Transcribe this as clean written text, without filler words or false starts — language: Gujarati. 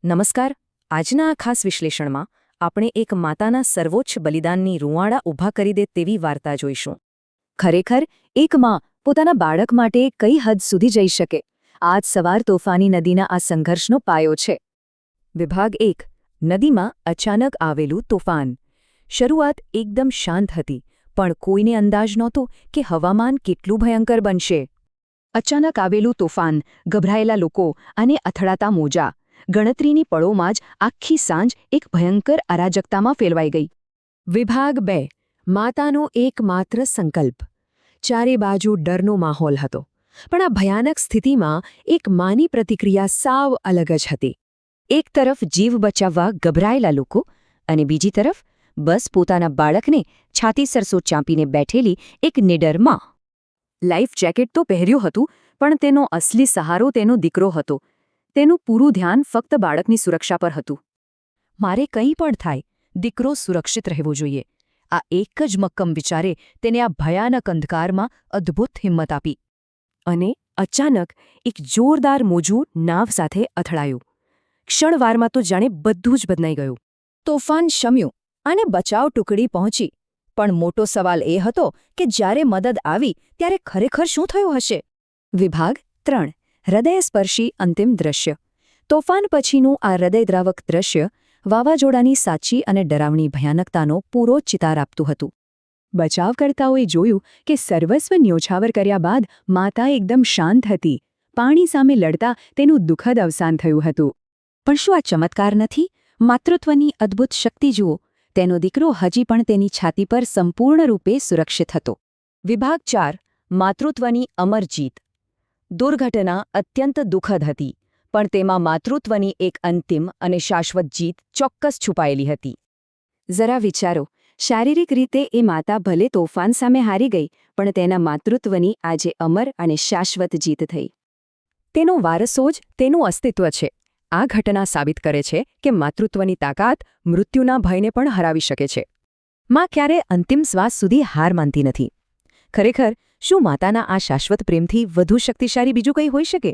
નમસ્કાર. આજના આ ખાસ વિશ્લેષણમાં આપણે એક માતાના સર્વોચ્ચ બલિદાનની રૂંવાડા ઊભા કરી દે તેવી વાર્તા જોઈશું. ખરેખર એક માં પોતાના બાળક માટે કઈ હદ સુધી જઈ શકે? આજ સવાર તોફાની નદીના આ સંઘર્ષનો પાયો છે. વિભાગ 1. નદીમાં અચાનક આવેલું તોફાન. શરૂઆત એકદમ શાંત હતી, પણ કોઈને અંદાજ નહોતો કે હવામાન કેટલું ભયંકર બનશે. અચાનક આવેલું તોફાન, ગભરાયેલા લોકો અને અથડાતા મોજા. ગણતરીની પળોમાં જ આખી સાંજ એક ભયંકર અરાજકતામાં ફેરવાઈ ગઈ. વિભાગ 2. માતાનો એકમાત્ર સંકલ્પ. ચારે બાજુ ડરનો માહોલ હતો, પણ આ ભયાનક સ્થિતિમાં એક માની પ્રતિક્રિયા સાવ અલગ જ હતી. એક તરફ જીવ બચાવવા ગભરાયેલા લોકો અને બીજી તરફ બસ પોતાના બાળકને છાતી સરસો ચાંપીને બેઠેલી એક નિડર માં. લાઈફ જેકેટ તો પહેર્યું હતું, પણ તેનો અસલી સહારો તેનો દીકરો હતો. તેનું પૂરું ધ્યાન ફક્ત બાળકની સુરક્ષા પર હતું. મારે કંઈ પણ થાય, દીકરો સુરક્ષિત રહેવો જોઈએ. આ એક જ મક્કમ વિચારે તેને આ ભયાનક અંધકારમાં અદ્ભુત હિંમત આપી. અને અચાનક એક જોરદાર મોજું નાવ સાથે અથડાયું. ક્ષણવારમાં તો જાણે બધું જ બદલાઈ ગયું. તોફાન શમ્યું અને બચાવ ટુકડી પહોંચી. પણ મોટો સવાલ એ હતો કે જ્યારે મદદ આવી ત્યારે ખરેખર શું થયું હશે? વિભાગ 3. હૃદયસ્પર્શી અંતિમ દ્રશ્ય. તોફાન પછીનું આ હૃદયદ્રાવક દ્રશ્ય વાવાઝોડાની સાચી અને ડરાવણી ભયાનકતાનો પૂરો ચિતાર આપતું હતું. બચાવકર્તાઓએ જોયું કે સર્વસ્વ ન્યોછાવર કર્યા બાદ માતા એકદમ શાંત હતી. પાણી સામે લડતા તેનું દુઃખદ અવસાન થયું હતું. પણ શું આ ચમત્કાર નથી? માતૃત્વની અદ્ભુત શક્તિ જુઓ. તેનો દીકરો હજી પણ તેની છાતી પર સંપૂર્ણ રૂપે સુરક્ષિત હતો. વિભાગ 4. માતૃત્વની અમર જીત. દુર્ઘટના અત્યંત દુઃખદ હતી, પણ તેમાં માતૃત્વની એક અંતિમ અને શાશ્વત જીત ચોક્કસ છુપાયેલી હતી. જરા વિચારો, શારીરિક રીતે એ માતા ભલે તોફાન સામે હારી ગઈ, પણ તેના માતૃત્વની આજે અમર અને શાશ્વત જીત થઈ. તેનો વારસો જ તેનું અસ્તિત્વ છે. આ ઘટના સાબિત કરે છે કે માતૃત્વની તાકાત મૃત્યુના ભયને પણ હરાવી શકે છે. માં ક્યારે અંતિમ શ્વાસ સુધી હાર માનતી નથી. ખરેખર, શું માતાના આ શાશ્વત પ્રેમથી વધુ શક્તિશાળી બીજું કંઈ હોઈ શકે?